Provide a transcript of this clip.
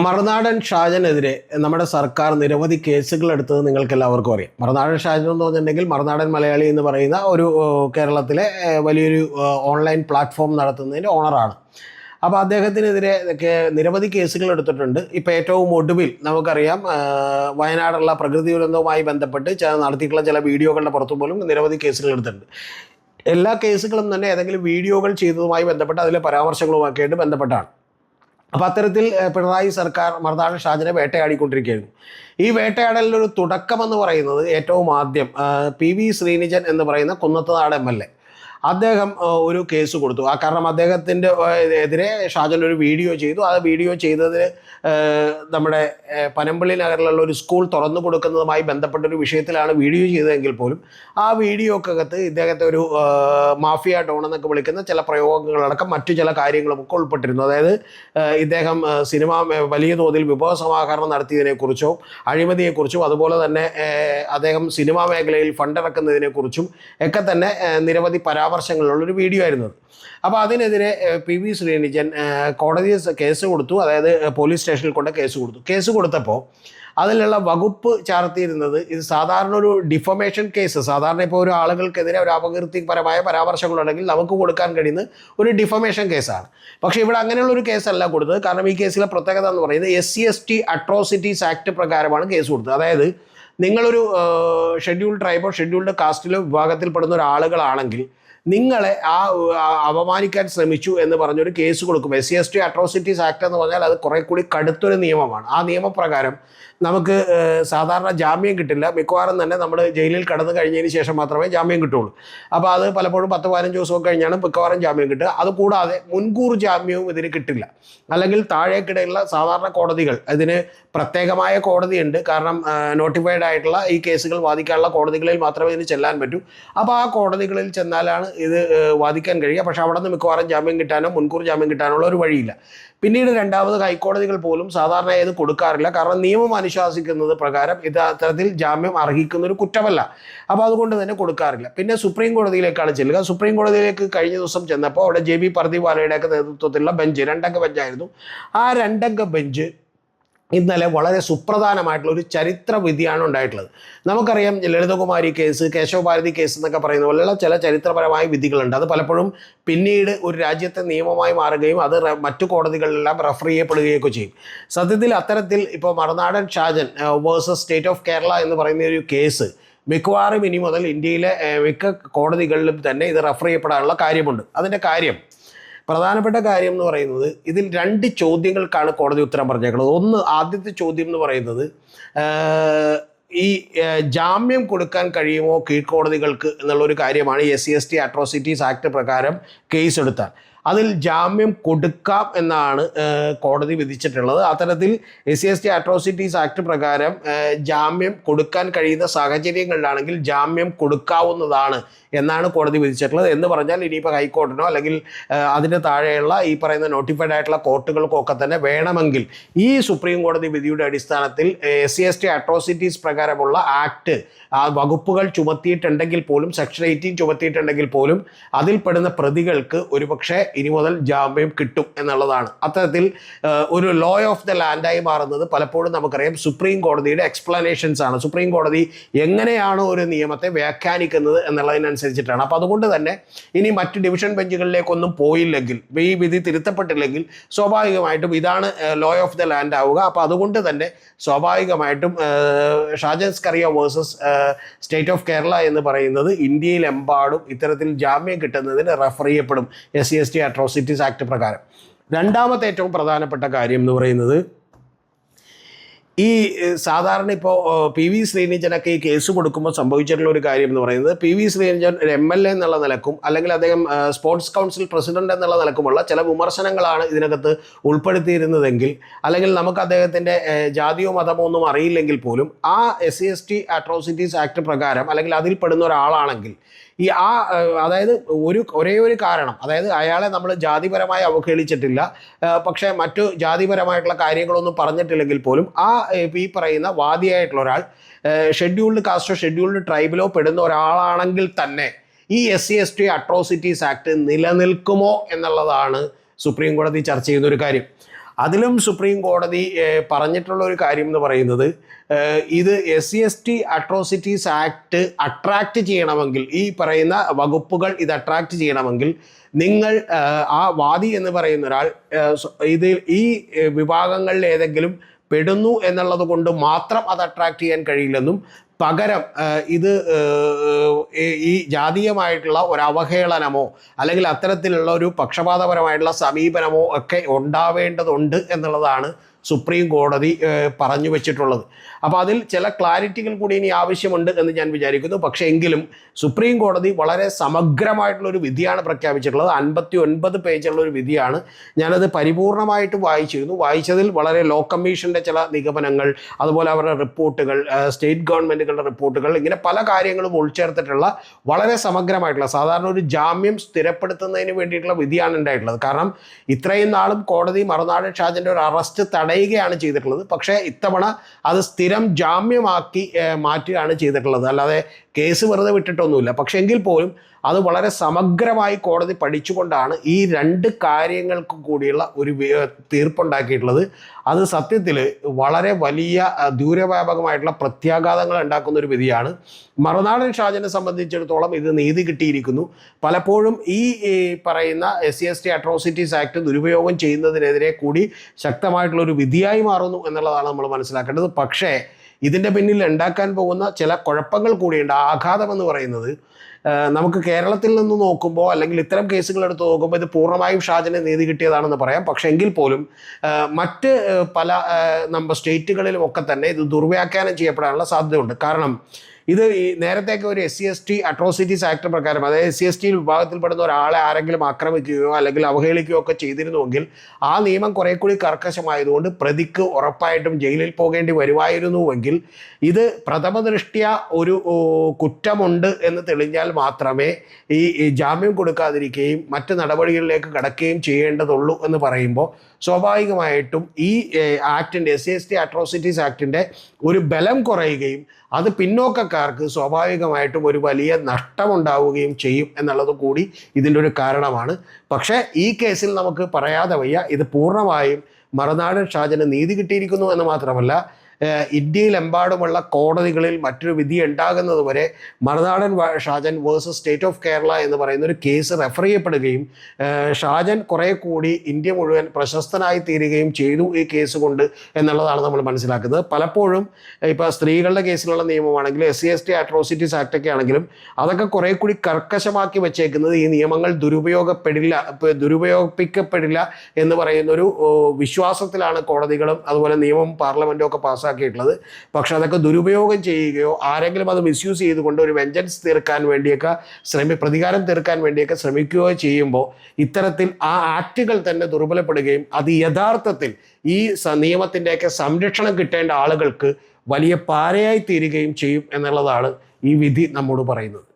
മറുനാടൻ ഷാജനെതിരെ നമ്മുടെ സർക്കാർ നിരവധി കേസുകൾ എടുത്തത് നിങ്ങൾക്ക് എല്ലാവർക്കും അറിയാം. മറുനാടൻ ഷാജൻ എന്ന് പറഞ്ഞിട്ടുണ്ടെങ്കിൽ മറുനാടൻ മലയാളി എന്ന് പറയുന്ന ഒരു കേരളത്തിലെ വലിയൊരു ഓൺലൈൻ പ്ലാറ്റ്ഫോം നടത്തുന്നതിൻ്റെ ഓണറാണ്. അപ്പോൾ അദ്ദേഹത്തിനെതിരെ നിരവധി കേസുകൾ എടുത്തിട്ടുണ്ട്. ഇപ്പോൾ ഏറ്റവും ഒടുവിൽ നമുക്കറിയാം, വയനാടുള്ള പ്രകൃതി ദുരന്തവുമായി ബന്ധപ്പെട്ട് നടത്തിയിട്ടുള്ള ചില വീഡിയോകളുടെ പുറത്തു പോലും നിരവധി കേസുകൾ എടുത്തിട്ടുണ്ട്. എല്ലാ കേസുകളും തന്നെ ഏതെങ്കിലും വീഡിയോകൾ ചെയ്തതുമായി ബന്ധപ്പെട്ട് അതിലെ പരാമർശങ്ങളുമൊക്കെ ആയിട്ട് ബന്ധപ്പെട്ടാണ്. അപ്പോൾ അത്തരത്തിൽ പിണറായി സർക്കാർ മറുനാടൻ ഷാജനെ വേട്ടയാടിക്കൊണ്ടിരിക്കുകയായിരുന്നു. ഈ വേട്ടയാടലിനൊരു തുടക്കമെന്ന് പറയുന്നത് ഏറ്റവും ആദ്യം PV ശ്രീനിജൻ എന്ന് പറയുന്ന കുന്നത്തുനാട് MLA അദ്ദേഹം ഒരു കേസ് കൊടുത്തു. കാരണം അദ്ദേഹത്തിൻ്റെ എതിരെ ഷാജൻ ഒരു വീഡിയോ ചെയ്തു. ആ വീഡിയോ ചെയ്തതിന് നമ്മുടെ പനമ്പള്ളി നഗറിലുള്ള ഒരു സ്കൂൾ തുറന്നു കൊടുക്കുന്നതുമായി ബന്ധപ്പെട്ടൊരു വിഷയത്തിലാണ് വീഡിയോ ചെയ്തതെങ്കിൽ പോലും ആ വീഡിയോക്കകത്ത് ഇദ്ദേഹത്തെ ഒരു മാഫിയ ഡോൺ എന്നൊക്കെ വിളിക്കുന്ന ചില പ്രയോഗങ്ങളടക്കം മറ്റു ചില കാര്യങ്ങളുമൊക്കെ ഉൾപ്പെട്ടിരുന്നു. അതായത് ഇദ്ദേഹം സിനിമ വലിയ തോതിൽ വിഭവസമാഹരണം നടത്തിയതിനെക്കുറിച്ചോ അഴിമതിയെക്കുറിച്ചും അതുപോലെ തന്നെ അദ്ദേഹം സിനിമാ മേഖലയിൽ ഫണ്ടിറക്കുന്നതിനെക്കുറിച്ചും ഒക്കെ തന്നെ നിരവധി പരാമർശങ്ങളുള്ളൊരു വീഡിയോ ആയിരുന്നത്. അപ്പോൾ അതിനെതിരെ PV ശ്രീനിജൻ കോടതിയിൽ കേസ് കൊടുത്തു. അതായത് പോലീസ് സ്റ്റേഷനിൽ കൊണ്ട് കേസ് കൊടുത്തപ്പോൾ അതിലുള്ള വകുപ്പ് ചാർത്തിയിരുന്നത് ഇത് സാധാരണ ഒരു ഡിഫമേഷൻ കേസ്. സാധാരണ ഇപ്പോൾ ഒരു ആളുകൾക്കെതിരെ ഒരു അപകീർത്തിപരമായ പരാമർശങ്ങളുണ്ടെങ്കിൽ നമുക്ക് കൊടുക്കാൻ കഴിയുന്ന ഒരു ഡിഫമേഷൻ കേസാണ്. പക്ഷേ ഇവിടെ അങ്ങനെയുള്ള ഒരു കേസല്ല കൊടുത്തത്. കാരണം ഈ കേസിലെ പ്രത്യേകത എന്ന് പറയുന്നത് SC/ST അട്രോസിറ്റീസ് ആക്ട് പ്രകാരമാണ് കേസ് കൊടുത്തത്. അതായത് നിങ്ങളൊരു ഷെഡ്യൂൾഡ് ട്രൈബോ ഷെഡ്യൂൾഡ് കാസ്റ്റിലോ വിഭാഗത്തിൽപ്പെടുന്ന ഒരാളുകളാണെങ്കിൽ നിങ്ങളെ അപമാനിക്കാൻ ശ്രമിച്ചു എന്ന് പറഞ്ഞൊരു കേസ് കൊടുക്കും. SC/ST അട്രോസിറ്റീസ് ആക്ട് എന്ന് പറഞ്ഞാൽ അത് കുറെ കൂടി കടുത്തൊരു നിയമമാണ്. ആ നിയമപ്രകാരം നമുക്ക് സാധാരണ ജാമ്യം കിട്ടില്ല. മിക്കവാറും തന്നെ നമ്മൾ ജയിലിൽ കടന്നു കഴിഞ്ഞതിന് ശേഷം മാത്രമേ ജാമ്യം കിട്ടുള്ളൂ. അപ്പോൾ അത് പലപ്പോഴും 10-15 ദിവസമൊക്കെ കഴിഞ്ഞാണ് മിക്കവാറും ജാമ്യം കിട്ടുക. അതുകൂടാതെ മുൻകൂർ ജാമ്യവും ഇതിന് കിട്ടില്ല. അല്ലെങ്കിൽ താഴേക്കിടയിലുള്ള സാധാരണ കോടതികൾ, ഇതിന് പ്രത്യേകമായ കോടതിയുണ്ട്. കാരണം നോട്ടിഫൈഡ് ആയിട്ടുള്ള ഈ കേസുകൾ വാദിക്കാനുള്ള കോടതികളിൽ മാത്രമേ ഇതിന് ചെല്ലാൻ പറ്റൂ. അപ്പോൾ ആ കോടതികളിൽ ചെന്നാലാണ് ഇത് വാദിക്കാൻ കഴിയുക. പക്ഷേ അവിടെ നിന്ന് മിക്കവാറും ജാമ്യം കിട്ടാനോ മുൻകൂർ ജാമ്യം കിട്ടാനുള്ള ഒരു വഴിയില്ല. പിന്നീട് രണ്ടാമത് ഹൈക്കോടതികൾ പോലും സാധാരണ ഇത് കൊടുക്കാറില്ല. കാരണം നിയമം അനുശാസിക്കുന്നത് പ്രകാരം ഇത് അത്തരത്തിൽ ജാമ്യം അർഹിക്കുന്നൊരു കുറ്റമല്ല. അപ്പോൾ അതുകൊണ്ട് തന്നെ കൊടുക്കാറില്ല. പിന്നെ സുപ്രീം കോടതിയിലേക്കാണ് ചെല്ലുക. സുപ്രീം കോടതിയിലേക്ക് കഴിഞ്ഞ ദിവസം ചെന്നപ്പോൾ അവിടെ JB പർദിവാലയുടെയൊക്കെ നേതൃത്വത്തിലുള്ള ബെഞ്ച്, 2 അംഗ ബെഞ്ചായിരുന്നു. ആ 2 അംഗ ബെഞ്ച് ഇന്നലെ വളരെ സുപ്രധാനമായിട്ടുള്ള ഒരു ചരിത്ര വിധിയാണ് ഉണ്ടായിട്ടുള്ളത്. നമുക്കറിയാം, ലളിതകുമാരി കേസ്, കേശവഭാരതി കേസ് എന്നൊക്കെ പറയുന്ന പോലെയുള്ള ചില ചരിത്രപരമായ വിധികളുണ്ട്. അത് പലപ്പോഴും പിന്നീട് ഒരു രാജ്യത്തെ നിയമമായി മാറുകയും അത് മറ്റു കോടതികളിലെല്ലാം റെഫർ ചെയ്യപ്പെടുകയൊക്കെ ചെയ്യും. സത്യത്തിൽ അത്തരത്തിൽ ഇപ്പോൾ Marunadan Shajan versus state of Kerala എന്ന് പറയുന്ന ഒരു കേസ് മിക്കവാറും ഇനി മുതൽ ഇന്ത്യയിലെ മിക്ക കോടതികളിലും തന്നെ ഇത് റെഫർ ചെയ്യപ്പെടാനുള്ള കാര്യമുണ്ട്. അതിൻ്റെ പ്രധാനപ്പെട്ട കാര്യം എന്ന് പറയുന്നത്, ഇതിൽ 2 ചോദ്യങ്ങൾക്കാണ് കോടതി ഉത്തരം പറഞ്ഞേക്കുന്നത്. ആദ്യത്തെ ചോദ്യം എന്ന് പറയുന്നത് ഈ ജാമ്യം കൊടുക്കാൻ കഴിയുമോ കീഴ്ക്കോടതികൾക്ക് എന്നുള്ളൊരു കാര്യമാണ്. SC/ST അട്രോസിറ്റീസ് ആക്ട് പ്രകാരം കേസ് എടുത്താൽ അതിൽ ജാമ്യം കൊടുക്കാം എന്നാണ് കോടതി വിധിച്ചിട്ടുള്ളത്. അത്തരത്തിൽ SC/ST അട്രോസിറ്റീസ് ആക്ട് പ്രകാരം ജാമ്യം കൊടുക്കാൻ കഴിയുന്ന സാഹചര്യങ്ങളിലാണെങ്കിൽ ജാമ്യം കൊടുക്കാവുന്നതാണ് എന്നാണ് കോടതി വിധിച്ചിട്ടുള്ളത്. എന്ന് പറഞ്ഞാൽ ഇനിയിപ്പോൾ ഹൈക്കോടതിനോ അല്ലെങ്കിൽ അതിന് താഴെയുള്ള ഈ പറയുന്ന നോട്ടിഫൈഡ് ആയിട്ടുള്ള കോർട്ടുകൾക്കോ ഒക്കെ തന്നെ വേണമെങ്കിൽ ഈ സുപ്രീം കോടതി വിധിയുടെ അടിസ്ഥാനത്തിൽ SC/ST അട്രോസിറ്റീസ് പ്രകാരമുള്ള ആക്ട് ആ വകുപ്പുകൾ ചുമത്തിയിട്ടുണ്ടെങ്കിൽ പോലും, സെക്ഷൻ 18 ചുമത്തിയിട്ടുണ്ടെങ്കിൽ പോലും അതിൽപ്പെടുന്ന പ്രതികൾക്ക് ഒരുപക്ഷെ ഇനി മുതൽ ജാമ്യം കിട്ടും എന്നുള്ളതാണ്. അത്തരത്തിൽ ഒരു ലോ ഓഫ് ദ ലാൻഡായി മാറുന്നത് പലപ്പോഴും നമുക്കറിയാം സുപ്രീം കോടതിയുടെ എക്സ്പ്ലനേഷൻസ് ആണ്. സുപ്രീം കോടതി എങ്ങനെയാണ് ഒരു നിയമത്തെ വ്യാഖ്യാനിക്കുന്നത് എന്നുള്ളതിനനുസരിച്ചിട്ടാണ്. അപ്പോൾ അതുകൊണ്ട് തന്നെ ഇനി മറ്റ് ഡിവിഷൻ ബെഞ്ചുകളിലേക്കൊന്നും പോയില്ലെങ്കിൽ, ഈ വിധി തിരുത്തപ്പെട്ടില്ലെങ്കിൽ സ്വാഭാവികമായിട്ടും ഇതാണ് ലോ ഓഫ് ദ ലാൻഡ് ആവുക. അപ്പോൾ അതുകൊണ്ട് തന്നെ സ്വാഭാവികമായിട്ടും Shajan Skariah versus state of Kerala എന്ന് പറയുന്നത് ഇന്ത്യയിലെമ്പാടും ഇത്തരത്തിൽ ജാമ്യം കിട്ടുന്നതിന് റെഫർ ചെയ്യപ്പെടും SC/ST അട്രോസിറ്റീസ് ആക്ട് പ്രകാരം. രണ്ടാമത്തെ ഏറ്റവും പ്രധാനപ്പെട്ട കാര്യം എന്ന് പറയുന്നത്, ഈ സാധാരണ ഇപ്പോൾ PV ശ്രീനിജനൊക്കെ ഈ കേസ് കൊടുക്കുമ്പോൾ സംഭവിച്ചിട്ടുള്ള ഒരു കാര്യം എന്ന് പറയുന്നത്, PV ശ്രീനിജൻ ഒരു MLA എന്നുള്ള നിലക്കും അല്ലെങ്കിൽ അദ്ദേഹം സ്പോർട്സ് കൗൺസിൽ പ്രസിഡന്റ് എന്നുള്ള നിലക്കുമുള്ള ചില വിമർശനങ്ങളാണ് ഇതിനകത്ത് ഉൾപ്പെടുത്തിയിരുന്നതെങ്കിൽ, അല്ലെങ്കിൽ നമുക്ക് അദ്ദേഹത്തിൻ്റെ ജാതിയോ മതമോ ഒന്നും അറിയില്ലെങ്കിൽ പോലും ആ SC/ST അട്രോസിറ്റീസ് ആക്ട് പ്രകാരം അല്ലെങ്കിൽ അതിൽ പെടുന്ന ഒരാളാണെങ്കിൽ അതായത് ഒരേ ഒരു കാരണം, അതായത് അയാളെ നമ്മൾ ജാതിപരമായി അവഹേളിച്ചിട്ടില്ല, പക്ഷേ മറ്റു ജാതിപരമായിട്ടുള്ള കാര്യങ്ങളൊന്നും പറഞ്ഞിട്ടില്ലെങ്കിൽ പോലും ഈ പറയുന്ന വാദിയായിട്ടുള്ള ഒരാൾ ഷെഡ്യൂൾഡ് കാസ്റ്റോ ഷെഡ്യൂൾഡ് ട്രൈബിലോ പെടുന്ന ഒരാളാണെങ്കിൽ തന്നെ ഈ SC/ST അട്രോസിറ്റീസ് ആക്ട് നിലനിൽക്കുമോ എന്നുള്ളതാണ് സുപ്രീം കോടതി ചർച്ച ചെയ്യുന്ന ഒരു കാര്യം. അതിലും സുപ്രീം കോടതി പറഞ്ഞിട്ടുള്ള ഒരു കാര്യം എന്ന് പറയുന്നത്, ഇത് SC/ST അട്രോസിറ്റീസ് ആക്ട് അട്രാക്റ്റ് ചെയ്യണമെങ്കിൽ, ഈ പറയുന്ന വകുപ്പുകൾ ഇത് അട്രാക്റ്റ് ചെയ്യണമെങ്കിൽ നിങ്ങൾ ആ വാദി എന്ന് പറയുന്ന ഒരാൾ ഈ വിഭാഗങ്ങളിൽ ഏതെങ്കിലും പെടുന്നു എന്നുള്ളത് കൊണ്ട് മാത്രം അത് അട്രാക്റ്റ് ചെയ്യാൻ കഴിയില്ലെന്നും, പകരം ഇത് ഈ ജാതീയമായിട്ടുള്ള ഒരു അവഹേളനമോ അല്ലെങ്കിൽ അത്തരത്തിലുള്ള ഒരു പക്ഷപാതപരമായിട്ടുള്ള സമീപനമോ ഒക്കെ ഉണ്ടാവേണ്ടതുണ്ട് എന്നുള്ളതാണ് സുപ്രീം കോടതി പറഞ്ഞു വെച്ചിട്ടുള്ളത്. അപ്പോൾ അതിൽ ചില ക്ലാരിറ്റികൾ കൂടി ഇനി ആവശ്യമുണ്ട് എന്ന് ഞാൻ വിചാരിക്കുന്നു. പക്ഷേ എങ്കിലും സുപ്രീം കോടതി വളരെ സമഗ്രമായിട്ടുള്ളൊരു വിധിയാണ് പ്രഖ്യാപിച്ചിട്ടുള്ളത്. 59 പേജുള്ള ഒരു വിധിയാണ്. ഞാനത് പരിപൂർണമായിട്ട് വായിച്ചിരുന്നു. വായിച്ചതിൽ വളരെ ലോ കമ്മീഷൻ്റെ ചില നിഗമനങ്ങൾ, അതുപോലെ അവരുടെ റിപ്പോർട്ടുകൾ, സ്റ്റേറ്റ് ഗവൺമെൻറ്റുകളുടെ റിപ്പോർട്ടുകൾ, ഇങ്ങനെ പല കാര്യങ്ങളും ഉൾച്ചേർത്തിട്ടുള്ള വളരെ സമഗ്രമായിട്ടുള്ള, സാധാരണ ഒരു ജാമ്യം സ്ഥിരപ്പെടുത്തുന്നതിന് വേണ്ടിയിട്ടുള്ള വിധിയാണ് ഉണ്ടായിട്ടുള്ളത്. കാരണം ഇത്രയും നാളും കോടതി മറുനാടൻ ഷാജൻ്റെ ഒരു അറസ്റ്റ് തടയുകയാണ് ചെയ്തിട്ടുള്ളത്. പക്ഷേ ഇത്തവണ അത് സ്ഥിരം ജാമ്യമാക്കി മാറ്റുകയാണ് ചെയ്തിട്ടുള്ളത്. അല്ലാതെ കേസ് വെറുതെ വിട്ടിട്ടൊന്നുമില്ല. പക്ഷേ എങ്കിൽ പോലും അത് വളരെ സമഗ്രമായി കോടതി പഠിച്ചുകൊണ്ടാണ് ഈ രണ്ട് കാര്യങ്ങൾക്ക് കൂടിയുള്ള ഒരു തീർപ്പുണ്ടാക്കിയിട്ടുള്ളത്. അത് സത്യത്തിൽ വളരെ വലിയ ദൂരവ്യാപകമായിട്ടുള്ള പ്രത്യാഘാതങ്ങൾ ഉണ്ടാക്കുന്ന ഒരു വിധിയാണ്. മറുനാടൻ ഷാജനെ സംബന്ധിച്ചിടത്തോളം ഇത് നീതി കിട്ടിയിരിക്കുന്നു. പലപ്പോഴും ഈ പറയുന്ന SC/ST അട്രോസിറ്റീസ് ആക്ട് ദുരുപയോഗം ചെയ്യുന്നതിനെതിരെ കൂടി ശക്തമായിട്ടുള്ളൊരു വിധിയായി മാറുന്നു എന്നുള്ളതാണ് നമ്മൾ മനസ്സിലാക്കേണ്ടത്. പക്ഷേ ഇതിൻ്റെ പിന്നിൽ ഉണ്ടാക്കാൻ പോകുന്ന ചില കുഴപ്പങ്ങൾ കൂടിയുണ്ട്. ആഘാതം എന്ന് പറയുന്നത്, നമുക്ക് കേരളത്തിൽ നിന്ന് നോക്കുമ്പോൾ അല്ലെങ്കിൽ ഇത്തരം കേസുകൾ എടുത്ത് നോക്കുമ്പോൾ ഇത് പൂർണ്ണമായും ഷാജന് നീതി കിട്ടിയതാണെന്ന് പറയാം. പക്ഷേ എങ്കിൽ പോലും മറ്റ് പല നമ്മുടെ സ്റ്റേറ്റുകളിലും ഒക്കെ തന്നെ ഇത് ദുർവ്യാഖ്യാനം ചെയ്യപ്പെടാനുള്ള സാധ്യതയുണ്ട്. കാരണം ഇത് ഈ നേരത്തേക്ക് ഒരു SC/ST അട്രോസിറ്റീസ് ആക്ട് പ്രകാരം, അതായത് SC/ST വിഭാഗത്തിൽപ്പെടുന്ന ഒരാളെ ആരെങ്കിലും ആക്രമിക്കുകയോ അല്ലെങ്കിൽ അവഹേളിക്കുകയോ ഒക്കെ ചെയ്തിരുന്നുവെങ്കിൽ ആ നിയമം കുറെ കൂടി കർക്കശമായതുകൊണ്ട് പ്രതിക്ക് ഉറപ്പായിട്ടും ജയിലിൽ പോകേണ്ടി വരുമായിരുന്നുവെങ്കിൽ ഇത് പ്രഥമ ദൃഷ്ട്യാ ഒരു കുറ്റമുണ്ട് എന്ന് തെളിഞ്ഞാൽ മാത്രമേ ഈ ജാമ്യം കൊടുക്കാതിരിക്കുകയും മറ്റ് നടപടികളിലേക്ക് കടക്കുകയും ചെയ്യേണ്ടതുള്ളൂ എന്ന് പറയുമ്പോൾ സ്വാഭാവികമായിട്ടും ഈ ആക്ടിൻ്റെ SC/ST അട്രോസിറ്റീസ് ആക്ടിൻ്റെ ഒരു ബലം കുറയുകയും അത് പിന്നോക്കക്കാർക്ക് സ്വാഭാവികമായിട്ടും ഒരു വലിയ നഷ്ടമുണ്ടാവുകയും ചെയ്യും എന്നുള്ളത് കൂടി ഇതിൻ്റെ ഒരു കാരണമാണ്. പക്ഷേ ഈ കേസിൽ നമുക്ക് പറയാതെ വയ്യ, ഇത് പൂർണ്ണമായും മറുനാടൻ ഷാജന് നീതി കിട്ടിയിരിക്കുന്നു എന്ന് മാത്രമല്ല, ഇന്ത്യയിലെമ്പാടുമുള്ള കോടതികളിൽ മറ്റൊരു വിധി ഉണ്ടാകുന്നത് വരെ Marunadan Shajan versus state of Kerala എന്ന് പറയുന്ന ഒരു കേസ് റെഫർ ചെയ്യപ്പെടുകയും ഷാജൻ കുറേ കൂടി ഇന്ത്യ മുഴുവൻ പ്രശസ്തനായി തീരുകയും ചെയ്തു ഈ കേസ് കൊണ്ട് എന്നുള്ളതാണ് നമ്മൾ മനസ്സിലാക്കുന്നത്. പലപ്പോഴും ഇപ്പോൾ സ്ത്രീകളുടെ കേസിലുള്ള നിയമമാണെങ്കിലും SC/ST അട്രോസിറ്റീസ് ആക്റ്റൊക്കെ ആണെങ്കിലും അതൊക്കെ കുറേ കൂടി കർക്കശമാക്കി വെച്ചേക്കുന്നത് ഈ നിയമങ്ങൾ ദുരുപയോഗിക്കപ്പെടില്ല എന്ന് പറയുന്നൊരു വിശ്വാസത്തിലാണ് കോടതികളും അതുപോലെ നിയമം പാർലമെൻറ്റും ഒക്കെ പാസ്സാക്കിയിട്ടുള്ളത്. പക്ഷെ അതൊക്കെ ദുരുപയോഗം ചെയ്യുകയോ ആരെങ്കിലും അത് മിസ്യൂസ് ചെയ്തുകൊണ്ട് ഒരു വെഞ്ചൻസ് തീർക്കാൻ വേണ്ടിയൊക്കെ പ്രതികാരം തീർക്കാൻ വേണ്ടിയൊക്കെ ശ്രമിക്കുകയോ ചെയ്യുമ്പോൾ ഇത്തരത്തിൽ ആ ആക്റ്റുകൾ തന്നെ ദുർബലപ്പെടുകയും അത് യഥാർത്ഥത്തിൽ ഈ നിയമത്തിൻ്റെയൊക്കെ സംരക്ഷണം കിട്ടേണ്ട ആളുകൾക്ക് വലിയ പാരയായി തീരുകയും ചെയ്യും എന്നുള്ളതാണ് ഈ വിധി നമ്മോട് പറയുന്നത്.